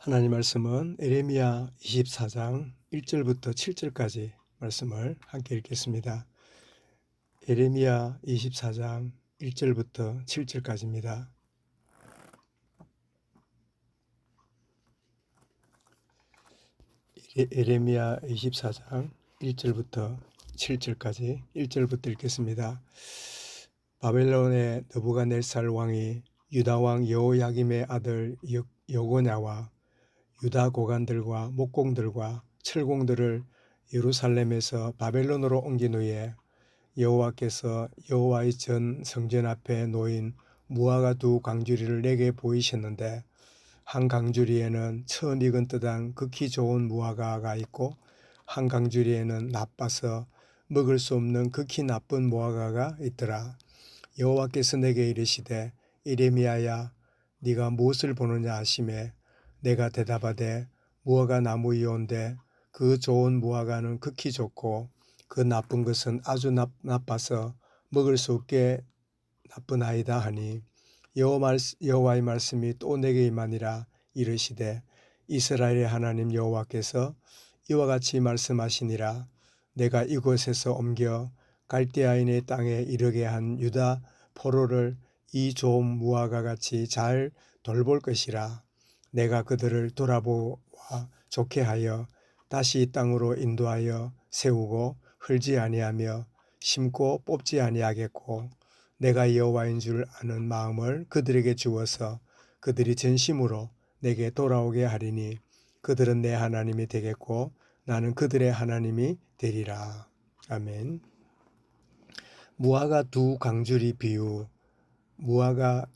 하나님 말씀은 에레미야 24장 1절부터 7절까지 말씀을 함께 읽겠습니다. 에레미야 24장 1절부터 7절까지입니다. 에레미야 24장 1절부터 7절까지 1절부터 읽겠습니다. 바벨론의 느부갓네살 왕이 유다 왕 여호야김의 아들 여고냐와 유다 고관들과 목공들과 철공들을 예루살렘에서 바벨론으로 옮긴 후에 여호와께서 여호와의 전 성전 앞에 놓인 무화과 두 강주리를 내게 보이셨는데, 한 강주리에는 처음 익은 듯한 극히 좋은 무화과가 있고 한 강주리에는 나빠서 먹을 수 없는 극히 나쁜 무화과가 있더라. 여호와께서 내게 이르시되 이레미야야, 네가 무엇을 보느냐 하시매 내가 대답하되 무화과 나무이온데 그 좋은 무화과는 극히 좋고 그 나쁜 것은 아주 나빠서 먹을 수 없게 나쁘나이다 하니, 여호와의 말씀이 또 내게 임하니라. 이르시되 이스라엘의 하나님 여호와께서 이와 같이 말씀하시니라. 내가 이곳에서 옮겨 갈대아인의 땅에 이르게 한 유다 포로를 이 좋은 무화과 같이 잘 돌볼 것이라. 내가 그들을 돌아보아 좋게 하여 다시 이 땅으로 인도하여 세우고 헐지 아니하며 심고 뽑지 아니하겠고, 내가 여호와인 줄 아는 마음을 그들에게 주어서 그들이 전심으로 내게 돌아오게 하리니 그들은 내 하나님이 되겠고 나는 그들의 하나님이 되리라. 아멘. 무화과 두 강주리 비유, 무화과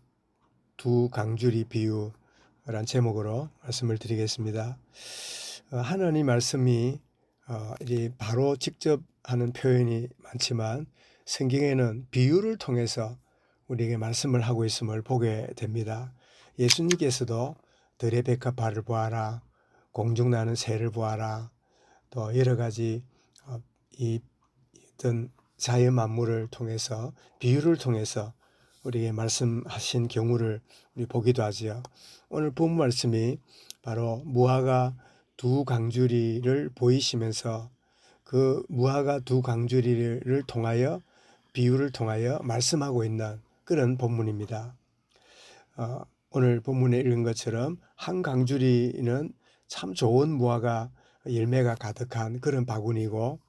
두 강주리 비유란 제목으로 말씀을 드리겠습니다. 하나님 말씀이 바로 직접 하는 표현이 많지만 성경에는 비유를 통해서 우리에게 말씀을 하고 있음을 보게 됩니다. 예수님께서도 들의 백합화를 보아라, 공중 나는 새를 보아라, 또 여러 가지 이 어떤 자연 만물을 통해서 비유를 통해서 우리에게 말씀하신 경우를 우리 보기도 하지요. 오늘 본 말씀이 바로 무화과 두 강주리를 보이시면서 그 무화과 두 강주리를 통하여 비유를 통하여 말씀하고 있는 그런 본문입니다. 오늘 본문에 읽은 것처럼 한 강주리는 참 좋은 무화과 열매가 가득한 그런 바구니고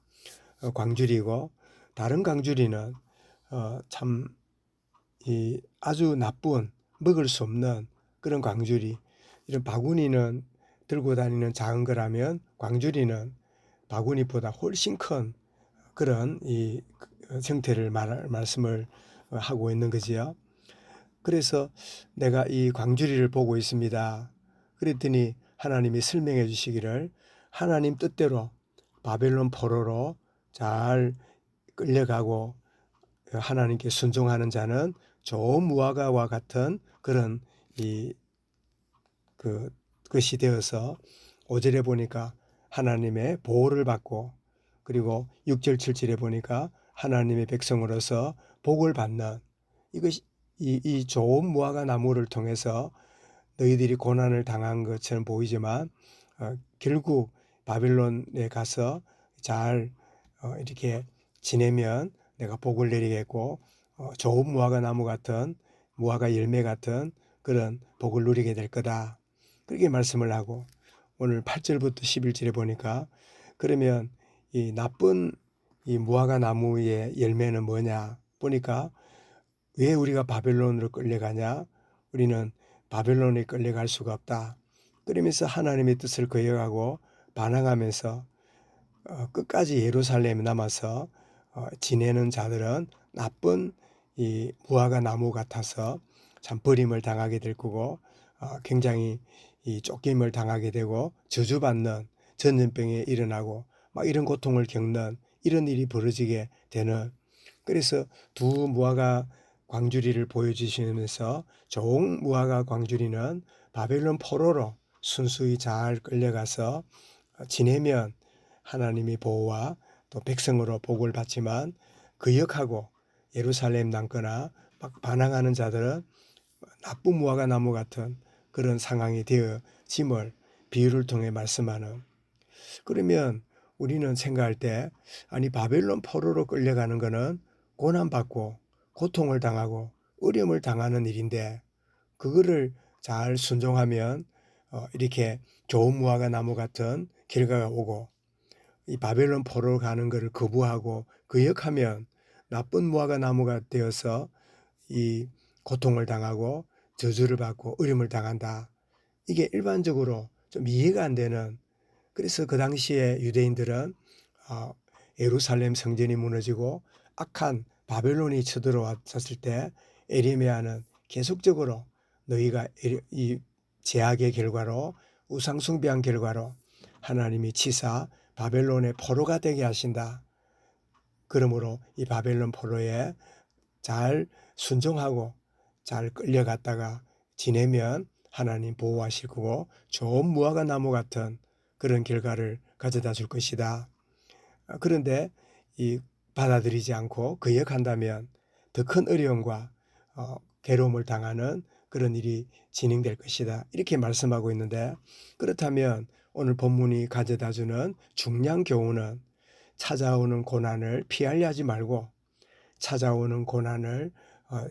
광주리고, 다른 강주리는 참 아주 나쁜 먹을 수 없는 그런 광주리. 이런 바구니는 들고 다니는 작은 거라면 광주리는 바구니보다 훨씬 큰 그런 이 형태를 말씀을 하고 있는 거지요. 그래서 내가 이 광주리를 보고 있습니다. 그랬더니 하나님이 설명해 주시기를, 하나님 뜻대로 바벨론 포로로 잘 끌려가고 하나님께 순종하는 자는 좋은 무화과와 같은 그런 것이 되어서 5절에 보니까 하나님의 보호를 받고, 그리고 6절 7절에 보니까 하나님의 백성으로서 복을 받는, 이것이 이 좋은 무화과 나무를 통해서 너희들이 고난을 당한 것처럼 보이지만 결국 바벨론에 가서 잘 이렇게 지내면 내가 복을 내리겠고 좋은 무화과 나무 같은, 무화과 열매 같은 그런 복을 누리게 될 거다, 그렇게 말씀을 하고, 오늘 8절부터 11절에 보니까 그러면 이 나쁜 이 무화과 나무의 열매는 뭐냐 보니까, 왜 우리가 바벨론으로 끌려가냐, 우리는 바벨론에 끌려갈 수가 없다, 그러면서 하나님의 뜻을 거역하고 반항하면서 끝까지 예루살렘에 남아서 지내는 자들은 나쁜 이 무화과 나무 같아서 참 버림을 당하게 될 거고 굉장히 이 쫓김을 당하게 되고 저주받는, 전염병에 일어나고 막 이런 고통을 겪는 이런 일이 벌어지게 되는, 그래서 두 무화과 광주리를 보여주시면서 좋은 무화과 광주리는 바벨론 포로로 순수히 잘 끌려가서 지내면 하나님의 보호와 또 백성으로 복을 받지만, 거역하고 예루살렘 남거나 막 반항하는 자들은 나쁜 무화과 나무 같은 그런 상황이 되어짐을 비유를 통해 말씀하는. 그러면 우리는 생각할 때 아니 바벨론 포로로 끌려가는 거는 고난받고 고통을 당하고 어려움을 당하는 일인데 그거를 잘 순종하면 이렇게 좋은 무화과 나무 같은 결과가 오고 이 바벨론 포로로 가는 것을 거부하고 거역하면 나쁜 무화과 나무가 되어서 이 고통을 당하고 저주를 받고 어려움을 당한다. 이게 일반적으로 좀 이해가 안 되는. 그래서 그 당시에 유대인들은 예루살렘 성전이 무너지고 악한 바벨론이 쳐들어왔을 때 에레미야는 계속적으로 너희가 이 제약의 결과로 우상 숭배한 결과로 하나님이 치사 바벨론의 포로가 되게 하신다. 그러므로 이 바벨론 포로에 잘 순종하고 잘 끌려갔다가 지내면 하나님 보호하실 거고 좋은 무화과 나무 같은 그런 결과를 가져다 줄 것이다. 그런데 이 받아들이지 않고 거역한다면 더 큰 어려움과 괴로움을 당하는 그런 일이 진행될 것이다. 이렇게 말씀하고 있는데 그렇다면 오늘 본문이 가져다 주는 중요한 교훈은 찾아오는 고난을 피하려 하지 말고 찾아오는 고난을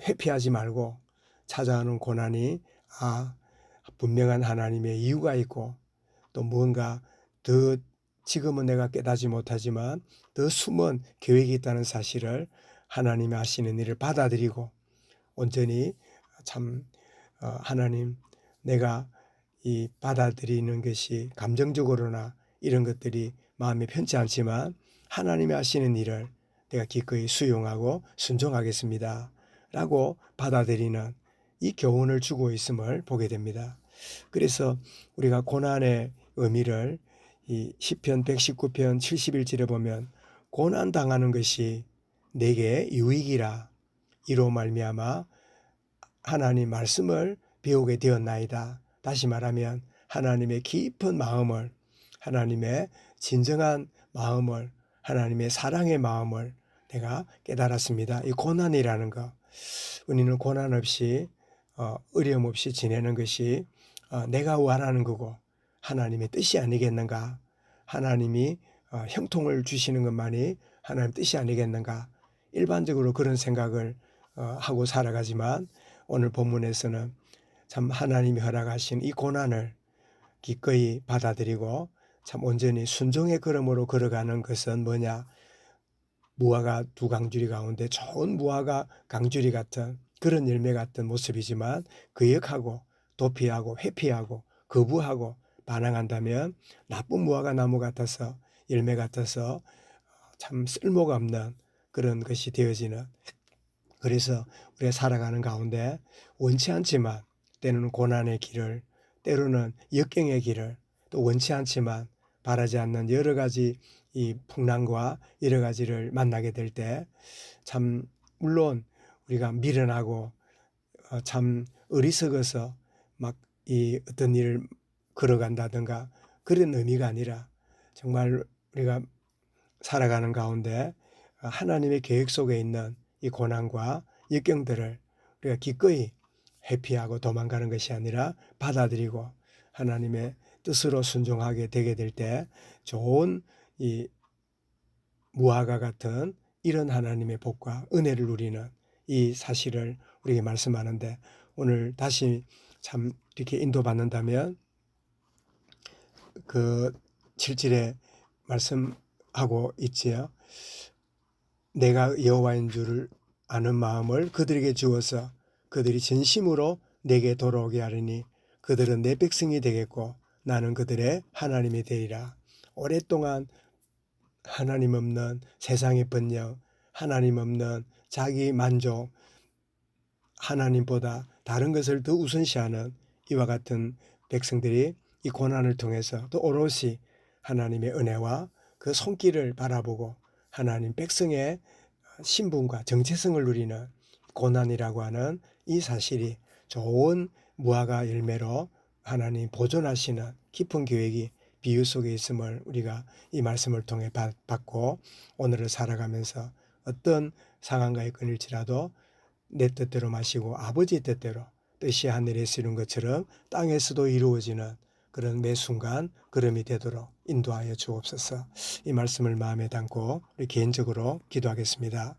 회피하지 말고 찾아오는 고난이 분명한 하나님의 이유가 있고 또 무언가 더 지금은 내가 깨닫지 못하지만 더 숨은 계획이 있다는 사실을 하나님이 하시는 일을 받아들이고 온전히 참 하나님 내가 이 받아들이는 것이 감정적으로나 이런 것들이 마음에 편치 않지만 하나님이 하시는 일을 내가 기꺼이 수용하고 순종하겠습니다. 라고 받아들이는 이 교훈을 주고 있음을 보게 됩니다. 그래서 우리가 고난의 의미를 이 시편 119편 71절에 보면 고난 당하는 것이 내게 유익이라 이로 말미암아 하나님 말씀을 배우게 되었나이다. 다시 말하면 하나님의 깊은 마음을 하나님의 진정한 마음을 하나님의 사랑의 마음을 내가 깨달았습니다. 이 고난이라는 거 우리는 고난 없이 어려움 없이 지내는 것이 내가 원하는 거고 하나님의 뜻이 아니겠는가. 하나님이 형통을 주시는 것만이 하나님 뜻이 아니겠는가. 일반적으로 그런 생각을 하고 살아가지만 오늘 본문에서는 참 하나님이 허락하신 이 고난을 기꺼이 받아들이고 참 온전히 순종의 걸음으로 걸어가는 것은 뭐냐. 무화과 두 강주리 가운데 좋은 무화과 강주리 같은 그런 열매 같은 모습이지만 거역하고 도피하고 회피하고 거부하고 반항한다면 나쁜 무화과 나무 같아서 열매 같아서 참 쓸모가 없는 그런 것이 되어지는. 그래서 우리가 살아가는 가운데 원치 않지만 때로는 고난의 길을 때로는 역경의 길을 또 원치 않지만 바라지 않는 여러 가지 이 풍랑과 여러 가지를 만나게 될 때 참 물론 우리가 미련하고 참 어리석어서 막 이 어떤 일을 걸어간다든가 그런 의미가 아니라 정말 우리가 살아가는 가운데 하나님의 계획 속에 있는 이 고난과 역경들을 우리가 기꺼이 회피하고 도망가는 것이 아니라 받아들이고 하나님의 뜻으로 순종하게 되게 될 때 좋은 이 무화과 같은 이런 하나님의 복과 은혜를 누리는 이 사실을 우리에게 말씀하는데 오늘 다시 참 이렇게 인도받는다면 그 7절에 말씀하고 있지요. 내가 여호와인 줄을 아는 마음을 그들에게 주어서 그들이 진심으로 내게 돌아오게 하리니 그들은 내 백성이 되겠고 나는 그들의 하나님이 되리라. 오랫동안 하나님 없는 세상의 번영, 하나님 없는 자기 만족, 하나님보다 다른 것을 더 우선시하는 이와 같은 백성들이 이 고난을 통해서 또 오롯이 하나님의 은혜와 그 손길을 바라보고 하나님 백성의 신분과 정체성을 누리는 고난이라고 하는 이 사실이 좋은 무화과 열매로 하나님 보존하시는 깊은 계획이 비유 속에 있음을 우리가 이 말씀을 통해 받고 오늘을 살아가면서 어떤 상황과의 끈일지라도 내 뜻대로 마시고 아버지 뜻대로 뜻이 하늘에서 이룬 것처럼 땅에서도 이루어지는 그런 매 순간 걸음이 되도록 인도하여 주옵소서. 이 말씀을 마음에 담고 우리 개인적으로 기도하겠습니다.